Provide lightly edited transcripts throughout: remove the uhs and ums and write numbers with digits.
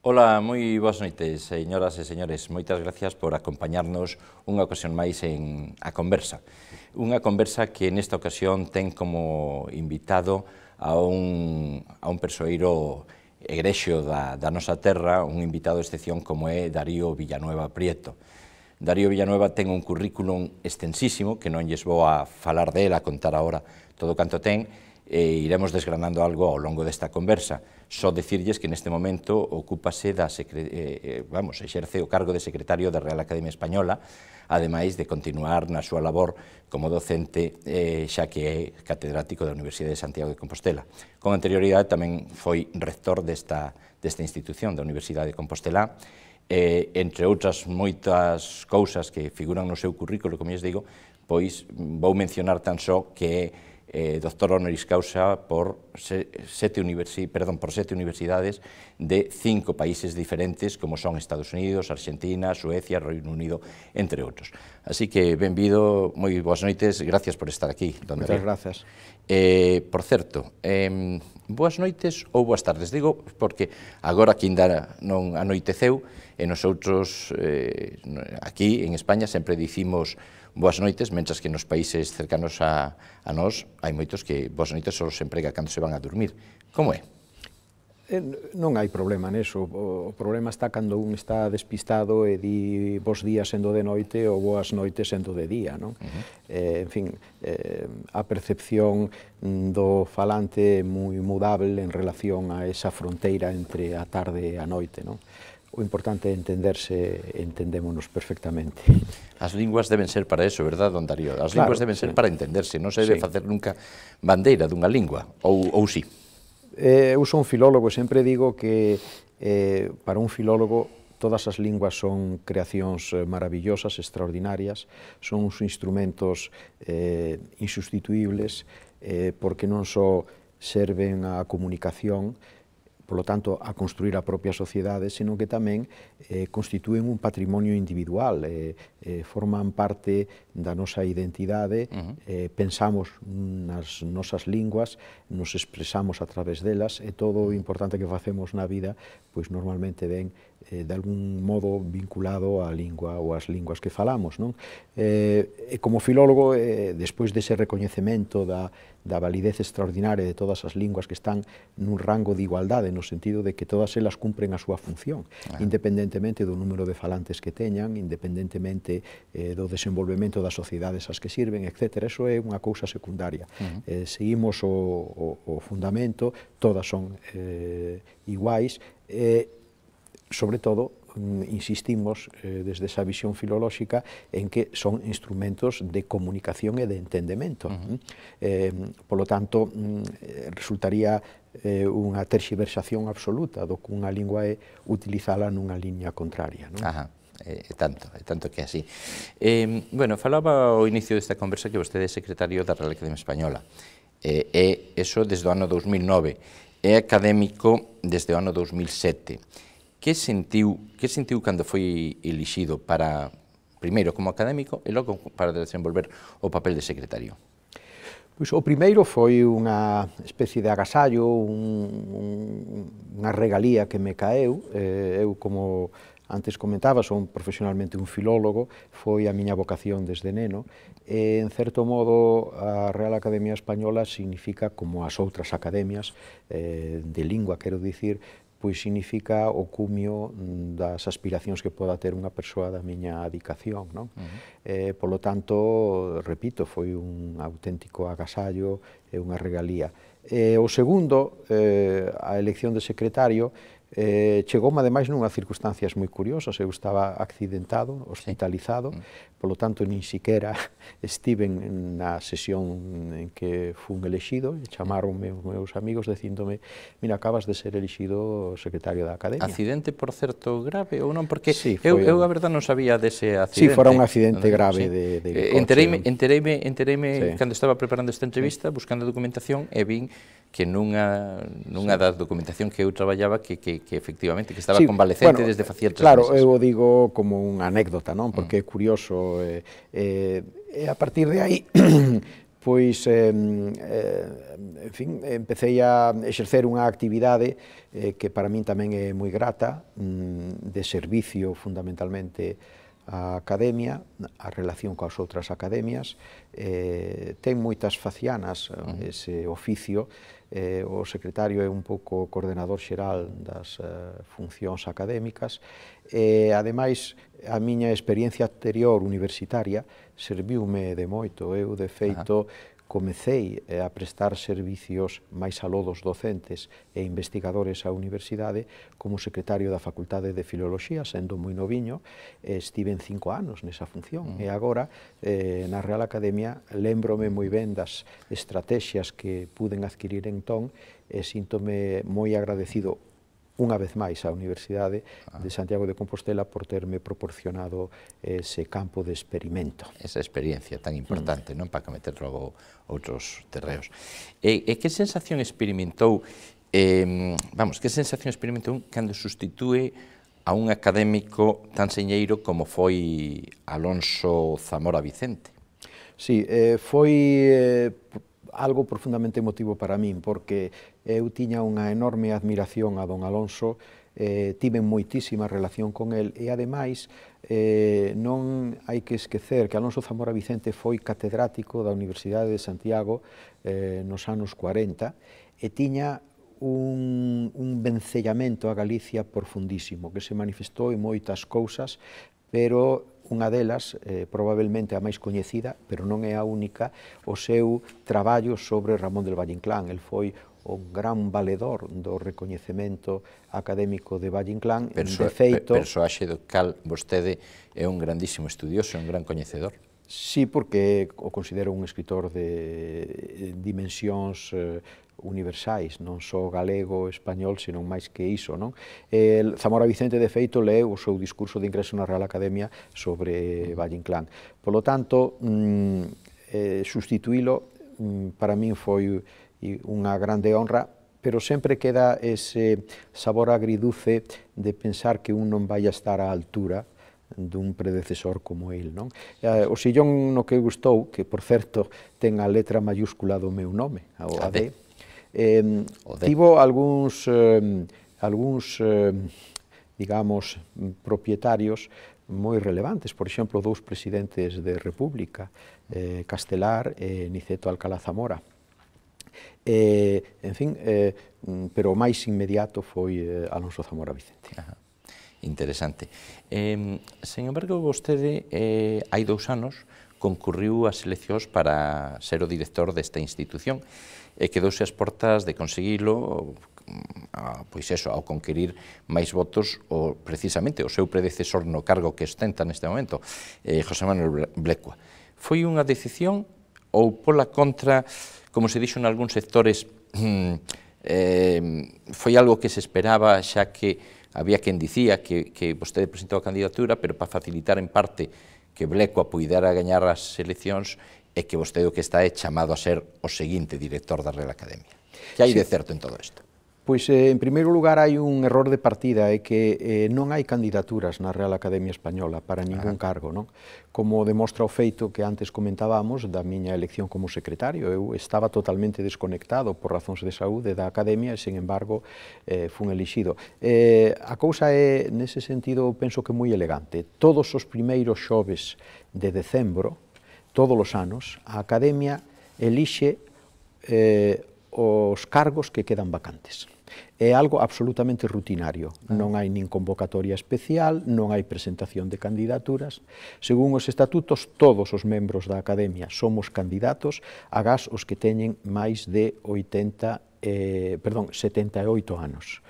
Ola, moi boas noites, señoras e señores. Moitas gracias por acompañarnos unha ocasión máis en A Conversa. Unha conversa que nesta ocasión ten como invitado a un persoeiro egrexio da nosa terra, un invitado de excepción como é Darío Villanueva Prieto. Darío Villanueva ten un currículum extensísimo, que non lles vou a falar del, a contar agora todo canto ten, e iremos desgranando algo ao longo desta conversa. Só dicirlles que neste momento ocúpase exerce o cargo de secretario da Real Academia Española, ademais de continuar na súa labor como docente, xa que é catedrático da Universidade de Santiago de Compostela. Con anterioridade tamén foi rector desta institución, da Universidade de Compostela, entre outras moitas cousas que figuran no seu currículo, como lles digo, pois vou mencionar tan só que é doctor honoris causa por sete universidades de 5 países diferentes, como son Estados Unidos, Argentina, Suecia, Reino Unido, entre outros. Así que, benvido, moi boas noites, gracias por estar aquí, don Darío. Moitas gracias. Por certo, boas noites ou boas tardes, digo, porque agora que ainda non anoiteceu, e nosotros aquí en España sempre dicimos boas noites, mentras que nos países cercanos a nós hai moitos que boas noites só se emprega cando se van a dormir. Como é? Non hai problema neso, o problema está cando un está despistado e di bos días sendo de noite ou boas noites sendo de día, non? En fin, a percepción do falante é moi mudable en relación a esa fronteira entre a tarde e a noite, non? O importante é entenderse, entendémonos perfectamente. As linguas deben ser para eso, verdad, don Darío? As linguas deben ser para entenderse, non se debe facer nunca bandeira dunha lingua, ou sí? Eu son filólogo e sempre digo que para un filólogo todas as linguas son creacións maravillosas, extraordinarias, son uns instrumentos insustituibles porque non só serven á comunicación, polo tanto, a construir a propia sociedade, senón que tamén constitúen un patrimonio individual, forman parte da nosa identidade, pensamos nas nosas linguas, nos expresamos a través delas, e todo o importante que facemos na vida, pois normalmente ven de algún modo vinculado á lingua ou ás linguas que falamos, non? E como filólogo, despois dese recoñecemento da validez extraordinaria de todas as linguas que están nun rango de igualdade, no sentido de que todas elas cumpren a súa función, independentemente do número de falantes que teñan, independentemente do desenvolvemento das sociedades ás que sirven, etc. Eso é unha cousa secundaria. Seguimos o fundamento, todas son iguais, sobre todo, insistimos desde esa visión filolóxica en que son instrumentos de comunicación e de entendemento. Polo tanto, resultaría unha terxiversación absoluta do que unha lingua é utilizala nunha liña contraria. É tanto que é así. Bueno, falaba ao inicio desta conversa que vostede é secretario da Real Academia Española, e eso desde o ano 2009, é académico desde o ano 2007. Que sentiu cando foi elixido para, primeiro como académico e logo para desenvolver o papel de secretario? Pois o primeiro foi unha especie de agasallo, unha regalía que me caeu. Eu, como antes comentaba, son profesionalmente un filólogo, foi a miña vocación desde neno, e, en certo modo, a Real Academia Española significa, como as outras academias de lingua, quero dicir, pois significa o cumio das aspiracións que poda ter unha persoa da miña adicación, non? Polo tanto, repito, foi un auténtico agasallo e unha regalía. O segundo, a elección de secretario, chegoume ademais nunhas circunstancias moi curiosas. Eu estaba accidentado, hospitalizado, polo tanto, nin siquera estiven na sesión en que fun elexido, e chamaronme os meus amigos dicíndome: mira, acabas de ser elixido secretario da Academia. Accidente, por certo, grave ou non? Porque eu a verdade non sabía dese accidente. Si, fora un accidente grave de coche. Entereime cando estaba preparando esta entrevista, buscando documentación, e vin que nunha da documentación que eu traballaba que efectivamente que estaba convalecente desde facía 3 meses. Claro, eu o digo como unha anécdota, non? Porque é curioso, e a partir de aí Pois, en fin, empecé a exercer unha actividade que para min tamén é moi grata, de servicio fundamentalmente á academia, a relación coas outras academias. Ten moitas facianas ese oficio. O secretario é un pouco coordenador xeral das funcións académicas. Ademais, a miña experiencia anterior universitaria serviume de moito. Eu, de feito, comecei a prestar servicios máis aló dos docentes e investigadores á universidade como secretario da Facultade de Filoloxía, sendo moi noviño. Estiven 5 anos nesa función e agora, na Real Academia, lémbrome moi ben das estrategias que puden adquirir entón e síntome moi agradecido unha vez máis á Universidade de Santiago de Compostela por terme proporcionado ese campo de experimento. Esa experiencia tan importante, non? Para cometer logo outros terreos. E que sensación experimentou, que sensación experimentou cando sustitúe a un académico tan señeiro como foi Alonso Zamora Vicente? Sí, foi algo profundamente emotivo para min, porque eu tiña unha enorme admiración a don Alonso, tive moitísima relación con el e, ademais, non hai que esquecer que Alonso Zamora Vicente foi catedrático da Universidade de Santiago nos anos 40 e tiña un vencellamento a Galicia profundísimo, que se manifestou en moitas cousas, pero unha delas, probablemente a máis coñecida, pero non é a única, o seu traballo sobre Ramón del Valle Inclán. El foi o gran valedor do recoñecemento académico de Valle Inclán. Persoaxe do cal vostede é un grandísimo estudioso, un gran coñecedor. Sí, porque o considero un escritor de dimensións universais, non só galego, español, senón máis que iso, non? Zamora Vicente, de feito, leu o seu discurso de ingreso na Real Academia sobre Valle Inclán. Por lo tanto, sustituílo para min foi unha grande honra, pero sempre queda ese sabor agridulce de pensar que un non vai a estar á altura dun predecesor como el, non? O sillón no que gustou, que, por certo, ten a letra mayúscula do meu nome, o AD, tivo algúns, digamos, propietarios moi relevantes, por exemplo, dous presidentes de República, Castelar e Niceto Alcalá Zamora. En fin, pero o máis inmediato foi Alonso Zamora Vicente. Interesante. Sen embargo, vostede, hai 2 anos, concurriu ás eleccións para ser o director desta institución e quedouse ás portas de conseguilo, pois eso, ao conquerir máis votos precisamente o seu predecesor no cargo que ostenta neste momento, José Manuel Blecua. Foi unha decisión ou, pola contra, como se dixo en algúns sectores, foi algo que se esperaba, xa que había quen dicía que vostede presentou a candidatura, pero para facilitar en parte que Blecua puidera gañar as eleccións e que vostede o que está é chamado a ser o seguinte director da Real Academia. Que hai de certo en todo isto? Pois, en primeiro lugar, hai un error de partida, é que non hai candidaturas na Real Academia Española para ningún cargo, non? Como demostra o feito que antes comentábamos da miña elección como secretario. Eu estaba totalmente desconectado por razóns de saúde da Academia e, sen embargo, fun elixido. A cousa é, nese sentido, penso que moi elegante. Todos os primeiros xoves de decembro, todos os anos, a Academia elixe os cargos que quedan vacantes. É algo absolutamente rutinario, non hai nin convocatoria especial, non hai presentación de candidaturas. Según os estatutos, todos os membros da Academia somos candidatos, agás os que teñen máis de 78 anos.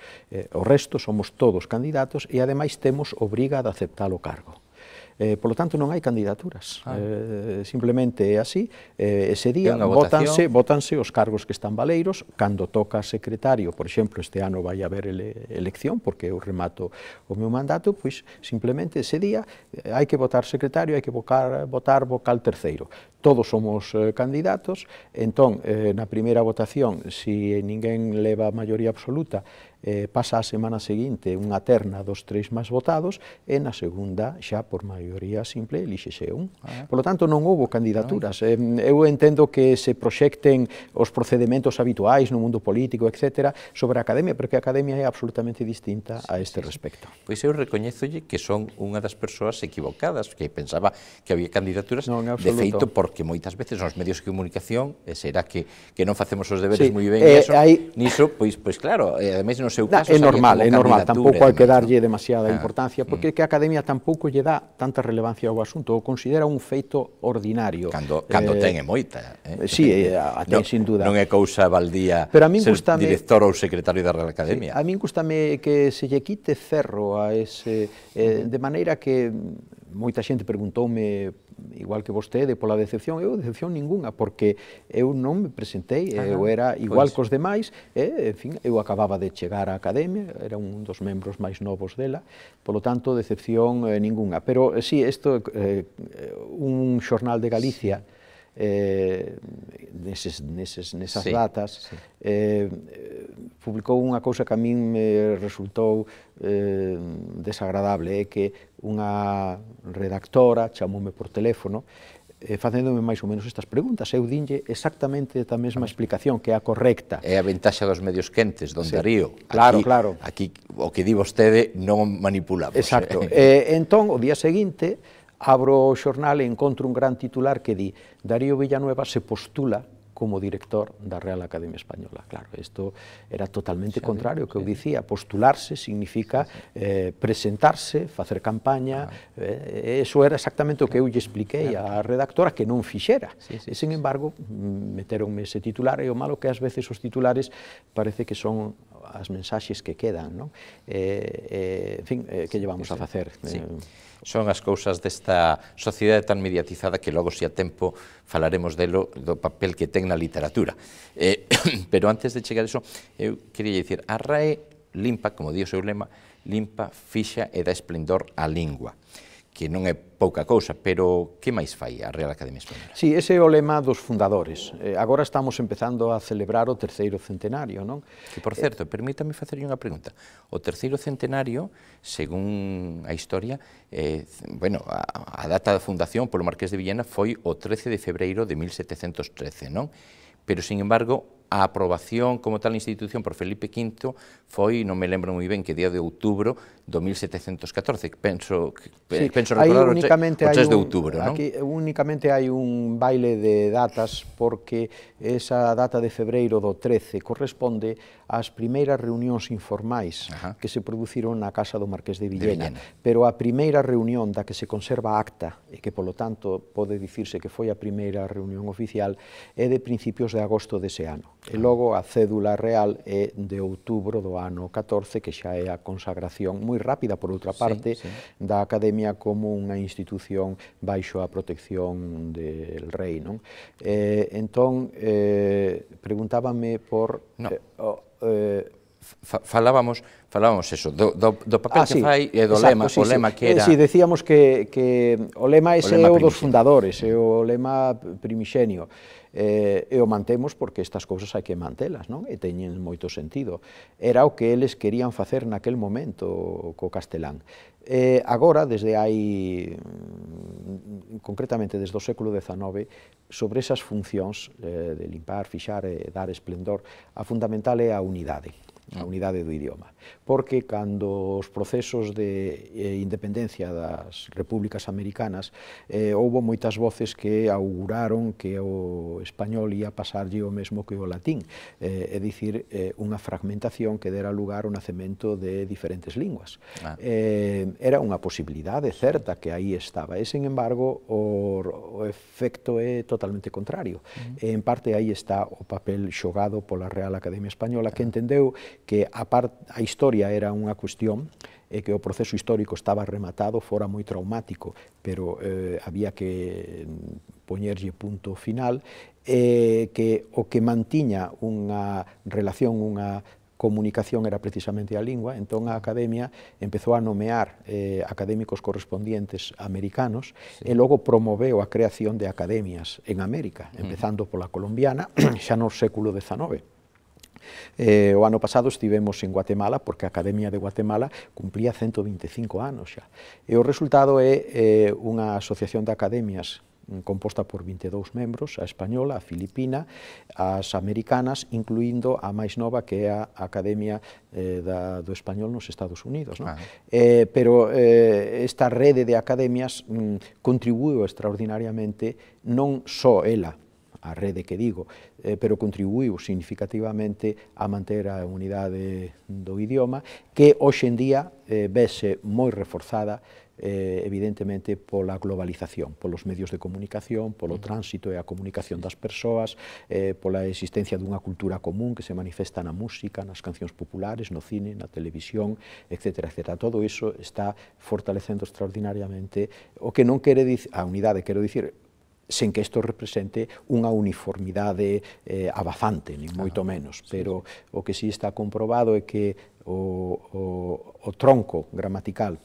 O resto somos todos candidatos e, ademais, temos obriga de aceptar o cargo. Por lo tanto, non hai candidaturas, simplemente é así. Ese día votanse os cargos que están valeiros. Cando toca secretario, por exemplo, este ano vai haber elección, porque eu remato o meu mandato, pois simplemente ese día hai que votar secretario, hai que votar vocal terceiro. Todos somos candidatos, entón, na primeira votación, se ninguén leva a maioría absoluta, pasa a semana seguinte unha terna dos 3 máis votados e na segunda xa por maioría simple elíxese un. Por lo tanto non houve candidaturas. Eu entendo que se proxecten os procedementos habituais no mundo político, etc., sobre a academia, porque a academia é absolutamente distinta a este respecto. Pois eu recoñézolle que son unha das persoas equivocadas, que pensaba que había candidaturas, de feito, porque moitas veces nos medios de comunicación, será que non facemos os deberes moi ben niso, pois claro, ademais no seu caso... É normal, tampouco hai que darlle demasiada importancia, porque que a academia tampouco lle dá tanta relevancia ao asunto, o considera un feito ordinario. Cando ten moita. Sí, ten sin duda. Non é cousa baldía ser director ou secretario da Real Academia. A min gústame que se lle quite ferro a ese, de maneira que moita xente preguntoume, igual que vostede, pola decepción. Eu decepción ningunha, porque eu non me presentei, eu era igual cos demais, en fin, eu acababa de chegar á academia, era un dos membros máis novos dela, polo tanto, decepción ningunha. Pero, sí, isto, un xornal de Galicia, nesas datas, publicou unha cousa que a min me resultou desagradable, é que unha redactora chamoume por teléfono facéndome máis ou menos estas preguntas. Eu dinlle exactamente a mesma explicación, que é a correcta. É a ventaxa dos medios quentes, don Darío. Claro. Aquí o que di vostede non manipulamos. Exacto. Entón, o día seguinte, abro o xornal e encontro un gran titular que di: Darío Villanueva se postula como director da Real Academia Española. Claro, isto era totalmente contrario ao que eu dicía. Postularse significa presentarse, facer campaña, eso era exactamente o que eu lle expliquei á redactora que non fixera. E, sin embargo, meteronme ese titular, e o malo que ás veces os titulares parece que son as mensaxes que quedan, non? En fin, que llevamos a facer? Son as cousas desta sociedade tan mediatizada que logo, se a tempo, falaremos do papel que ten na literatura. Pero antes de chegar a iso, eu queria dicir, a RAE limpa, como di o seu lema, limpa, fixa e dá esplendor á lingua, que non é pouca cousa, pero que máis fai a Real Academia Española? Sí, ese é o lema dos fundadores. Agora estamos empezando a celebrar o 3º centenario, non? Que, por certo, permítame facerlle unha pregunta. O 3º centenario, según a historia, a data da fundación polo Marqués de Villena foi o 13 de febreiro de 1713, non? Pero, sin embargo, a aprobación como tal institución por Felipe V foi, non me lembro moi ben, que día de outubro do 1714, penso recordar o 3 de outubro, non? Aquí únicamente hai un baile de datas, porque esa data de febreiro do 13 corresponde ás primeiras reunións informais que se produciron na casa do Marqués de Villena, pero a primeira reunión da que se conserva acta, e que, polo tanto, pode dicirse que foi a primeira reunión oficial, é de principios de agosto dese ano. E logo a cédula real é de outubro do ano 14, que xa é a consagración moi rápida, por outra parte, da Academia como unha institución baixo a protección del rei, non? Entón, preguntábame por... Falábamos eso, do papel que fai e do lema, o lema que era... Si, decíamos que o lema ese é o dos fundadores, é o lema primixenio, e o mantemos porque estas cousas hai que mantelas, non? E teñen moito sentido. Era o que eles querían facer naquel momento co castelán. Agora, desde hai, concretamente desde o século XIX, sobre esas funcións de limpar, fixar e dar esplendor, a fundamental é a unidade do idioma. Porque cando os procesos de independencia das repúblicas americanas, houbo moitas voces que auguraron que o español ia pasarlle o mesmo que o latín, é dicir, unha fragmentación que dera lugar ao nacemento de diferentes linguas. Era unha posibilidade certa que aí estaba, e, sen embargo, o efecto é totalmente contrario. En parte, aí está o papel xogado pola Real Academia Española, que entendeu que a historia era unha cuestión, e que o proceso histórico estaba rematado, fora moi traumático, pero había que poñerlle punto final, que o que mantiña unha relación, unha comunicación era precisamente a lingua. Entón a Academia empezou a nomear académicos correspondientes americanos, e logo promoveu a creación de academias en América, empezando pola colombiana, xa no século XIX. O ano pasado estivemos en Guatemala, porque a Academia de Guatemala cumplía 125 anos xa. E o resultado é unha asociación de academias composta por 22 membros, a española, a filipina, as americanas, incluindo a máis nova que é a Academia do Español nos Estados Unidos. Non? Pero esta rede de academias contribuiu extraordinariamente, non só ela, a rede que digo, pero contribuiu significativamente a manter a unidade do idioma, que hoxe en día vese moi reforzada evidentemente pola globalización, polos medios de comunicación, polo tránsito e a comunicación das persoas, pola existencia dunha cultura común que se manifesta na música, nas cancións populares, no cine, na televisión, etc. Todo iso está fortalecendo extraordinariamente o que non quere dicir, a unidade, quero dicir, sen que isto represente unha uniformidade abafante, nin moito menos, pero o que sí está comprobado é que o tronco gramatical,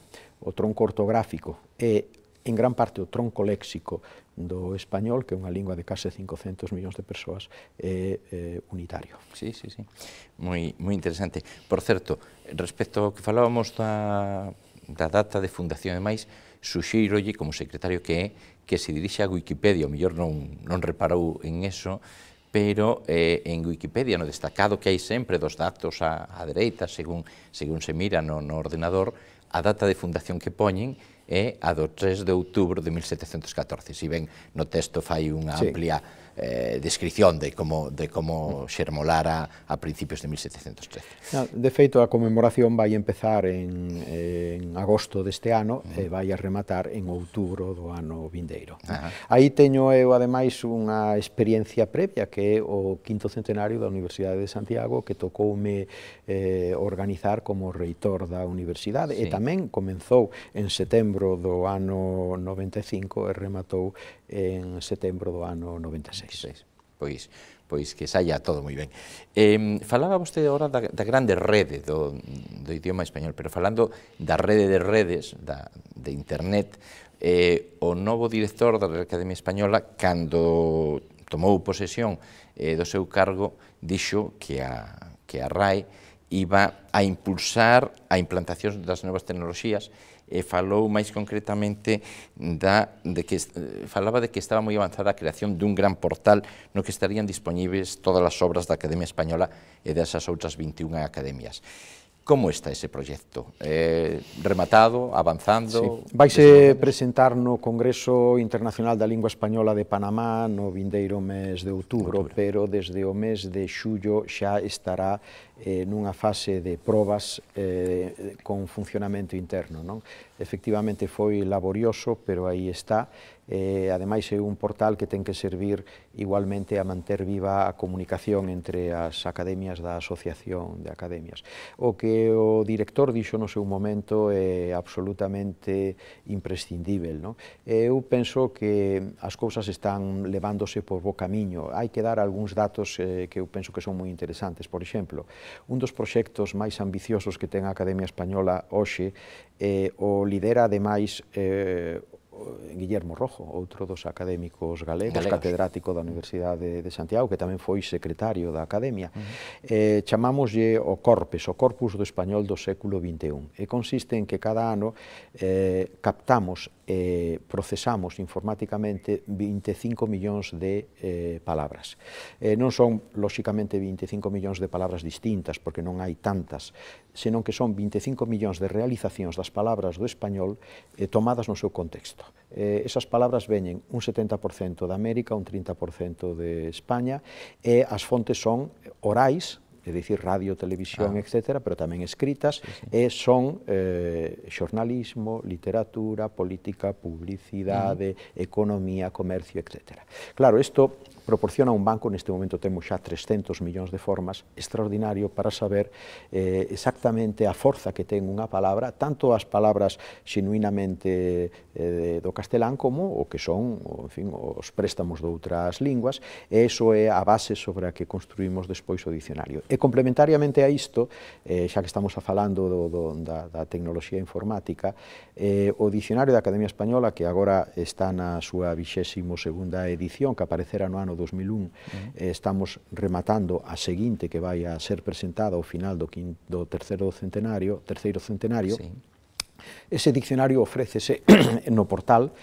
o tronco ortográfico e, en gran parte, o tronco léxico do español, que é unha lingua de case 500 millóns de persoas, é unitario. Sí. Moi interesante. Por certo, respecto ao que falábamos da data de fundación e máis, suxeirolle como secretario que se dirixe a Wikipedia, o mellor non reparou en eso, pero en Wikipedia, no destacado que hai sempre dos datos á dereita, según se mira no ordenador, a data de fundación que poñen é a do 3 de outubro de 1714. Si ben no texto fai unha amplia descripción de como xermolara a principios de 1713. De feito, a conmemoración vai empezar en agosto deste ano e vai a rematar en outubro do ano vindeiro. Aí teño eu, ademais, unha experiencia previa, que é o quinto centenario da Universidade de Santiago, que tocoume organizar como reitor da universidade, e tamén comenzou en setembro do ano 95 e rematou en setembro do ano 96. Pois que saia todo moi ben. Falaba vostede agora da grande rede do idioma español, pero falando da rede de redes, de internet, o novo director da Academia Española, cando tomou posesión do seu cargo, dixo que a RAE iba a impulsar a implantación das novas tecnoloxías, e falou máis concretamente falaba de que estaba moi avanzada a creación dun gran portal no que estarían dispoñibles todas as obras da Academia Española e desas outras 21 academias. Como está ese proxecto? Rematado, avanzando? Vaise presentar no Congreso Internacional da Lingua Española de Panamá no vindeiro mes de outubro, pero desde o mes de xullo xa estará nunha fase de probas con funcionamento interno. Efectivamente foi laborioso, pero aí está. Ademais é un portal que ten que servir igualmente a manter viva a comunicación entre as academias da Asociación de Academias. O que o director dixo no seu momento é absolutamente imprescindível. Eu penso que as cousas están levándose por bo camiño. Hai que dar algúns datos que eu penso que son moi interesantes. Por exemplo, un dos proxectos máis ambiciosos que ten a Academia Española hoxe o lidera ademais Guillermo Rojo, outro dos académicos galegos, catedrático da Universidade de Santiago, que tamén foi secretario da Academia. Chamámoslle o CORPES, o Corpus do Español do século XXI, e consiste en que cada ano captamos e procesamos informáticamente 25 millóns de palabras. Non son, lóxicamente, 25 millóns de palabras distintas, porque non hai tantas, senón que son 25 millóns de realizacións das palabras do español tomadas no seu contexto. Esas palabras veñen un 70% de América, un 30% de España, e as fontes son orais, é dicir, radio, televisión, etc., pero tamén escritas, e son xornalismo, literatura, política, publicidade, economía, comercio, etc. Claro, isto proporciona un banco, neste momento temos xa 300 millóns de formas, extraordinario para saber exactamente a forza que ten unha palabra, tanto as palabras xenuinamente do castelán como o que son, en fin, os préstamos de outras linguas, e iso é a base sobre a que construímos despois o dicionario. E complementariamente a isto, xa que estamos falando da tecnoloxía informática, o dicionario da Academia Española, que agora está na súa 22ª edición, que aparecerá no ano ano 2001, estamos rematando a seguinte que vai a ser presentada ao final do terceiro centenario, sí. Ese diccionario ofrécese no portal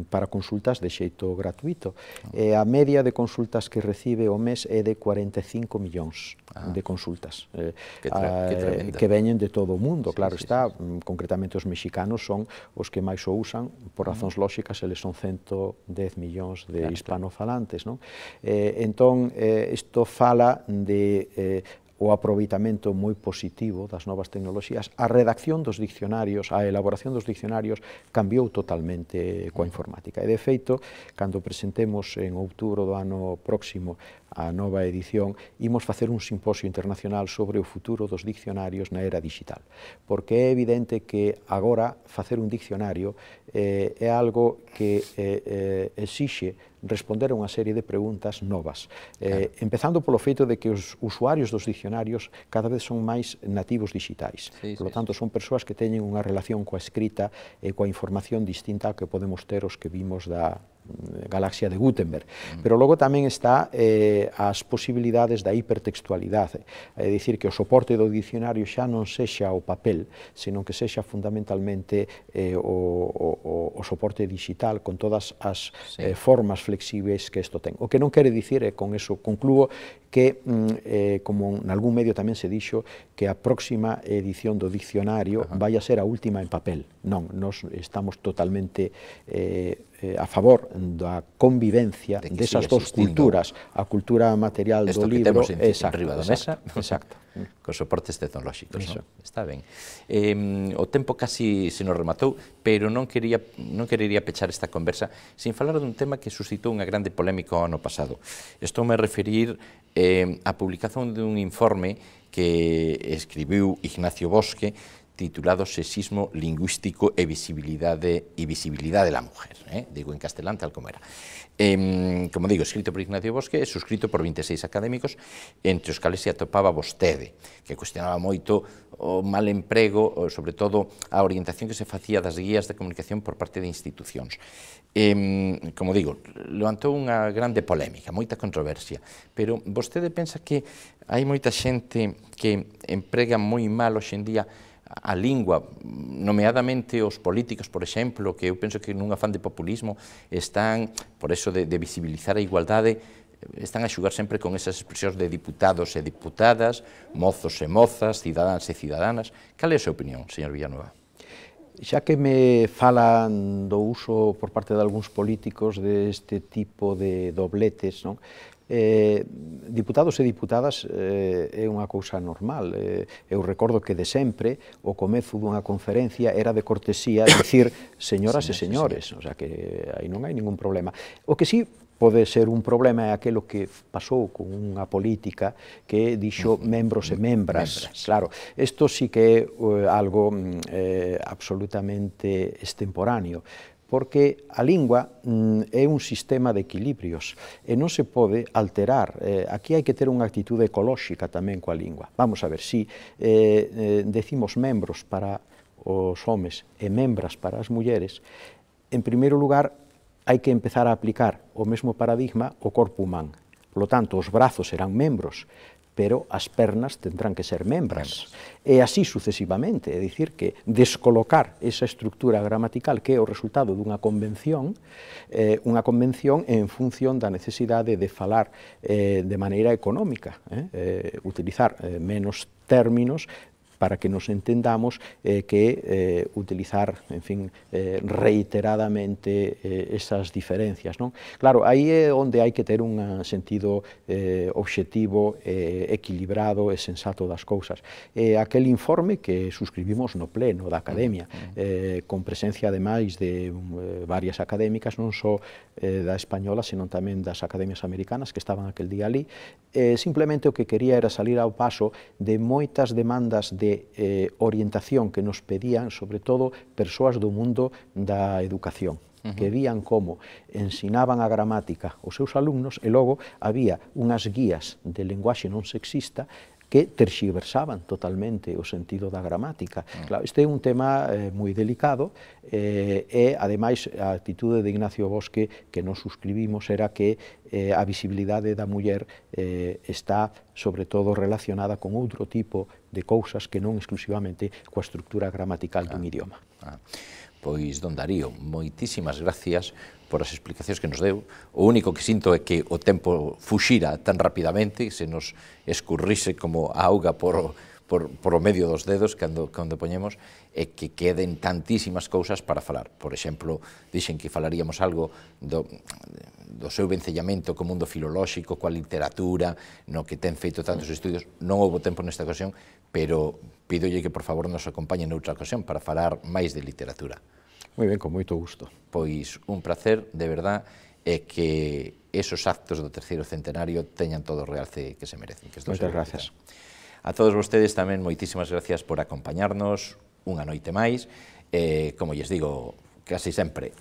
para consultas de xeito gratuito. A media de consultas que recibe o mes é de 45 millóns de consultas que veñen de todo o mundo. Claro está, concretamente os mexicanos son os que máis o usan, por razóns lóxicas, eles son 110 millóns de hispanofalantes. Entón, isto fala de o aproveitamento moi positivo das novas tecnoloxías. A redacción dos diccionarios, a elaboración dos diccionarios cambiou totalmente coa informática. E, de feito, cando presentemos en outubro do ano próximo a nova edición, imos facer un simposio internacional sobre o futuro dos diccionarios na era digital. Porque é evidente que agora facer un diccionario é algo que exixe responder a unha serie de preguntas novas. Empezando polo feito de que os usuarios dos diccionarios cada vez son máis nativos digitais. Por lo tanto, son persoas que teñen unha relación coa escrita e coa información distinta ao que podemos ter os que vimos da galaxia de Gutenberg. Pero logo tamén está as posibilidades da hipertextualidade, é dicir, que o soporte do diccionario xa non sexa o papel, senón que sexa fundamentalmente o soporte digital con todas as formas flexibles que isto ten. O que non quere dicir, e con eso concluo, que, como en algún medio tamén se dixo, que a próxima edición do diccionario vai a ser a última en papel. Non, nós estamos totalmente a favor da convivencia desas dos culturas, a cultura material do libro, enriba da mesa, cos soportes tecnolóxicos. Está ben. O tempo casi se nos rematou, pero non querería pechar esta conversa sin falar dun tema que suscitou unha grande polémica o ano pasado. Estou me referir á publicación dun informe que escribiu Ignacio Bosque, titulado Sexismo lingüístico e visibilidade da mujer. Digo en castelán tal como era. Como digo, escrito por Ignacio Bosque e suscrito por 26 académicos, entre os cales se atopaba vostede, que cuestionaba moito o mal emprego, sobre todo a orientación que se facía das guías de comunicación por parte de institucións. Como digo, levantou unha grande polémica, moita controversia, pero vostede pensa que hai moita xente que emprega moi mal hoxe en día a lingua, nomeadamente os políticos, por exemplo, que eu penso que nun afán de populismo están, por eso de visibilizar a igualdade, están a xugar sempre con esas expresións de diputados e diputadas, mozos e mozas, cidadáns e cidadanas. Cal é a súa opinión, señor Villanueva? Xa que me falan do uso por parte de algúns políticos deste tipo de dobletes, non? Diputados e diputadas é unha cousa normal. Eu recordo que de sempre o comezo dunha conferencia era de cortesía dicir señoras e señores, o sea que aí non hai ningún problema. O que sí pode ser un problema é aquilo que pasou con unha política que dixo membros e membras. Claro, isto sí que é algo absolutamente extemporáneo, porque a lingua é un sistema de equilibrios e non se pode alterar. Aquí hai que ter unha actitude ecolóxica tamén coa lingua. Vamos a ver, si decimos membros para os homes e membras para as mulleres, en primeiro lugar hai que empezar a aplicar o mesmo paradigma ao corpo humano. Por lo tanto, os brazos serán membros, pero as pernas tendrán que ser membras. E así sucesivamente, é dicir, que descolocar esa estructura gramatical que é o resultado dunha convención en función da necesidade de falar de maneira económica, utilizar menos términos para que nos entendamos que utilizar, en fin, reiteradamente esas diferencias, non? Claro, aí é onde hai que ter un sentido obxectivo, equilibrado e sensato das cousas. Aquel informe que suscribimos no pleno da Academia, con presencia ademais de varias académicas, non só da española, senón tamén das academias americanas que estaban aquel día ali, simplemente o que quería era salir ao paso de moitas demandas de orientación que nos pedían, sobre todo, persoas do mundo da educación, que vían como ensinaban a gramática aos seus alumnos e logo había unhas guías de lenguaxe non sexista que terxiversaban totalmente o sentido da gramática. Claro, este é un tema moi delicado e, ademais, a actitude de Ignacio Bosque que nos suscribimos era que a visibilidade da muller está, sobre todo, relacionada con outro tipo de cousas que non exclusivamente coa estructura gramatical dun idioma. Pois, don Darío, moitísimas gracias por as explicacións que nos deu. O único que sinto é que o tempo fuxira tan rapidamente, se nos escurrise como a auga por o medio dos dedos cando poñemos, e que queden tantísimas cousas para falar. Por exemplo, dixen que falaríamos algo do seu vencellamento co mundo filolóxico, coa literatura, no que ten feito tantos estudios. Non houve tempo nesta ocasión, pero pídolle que, por favor, nos acompañe noutra ocasión para falar máis de literatura. Moi ben, con moito gusto. Pois un placer, de verdad, e que esos actos do terceiro centenario teñan todo o realce que se merecen. Moitas gracias. A todos vostedes tamén moitísimas gracias por acompañarnos unha noite máis. Como lles digo casi sempre,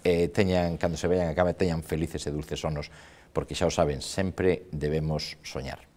cando se vayan a cama, teñan felices e dulces sonos, porque xa o saben, sempre debemos soñar.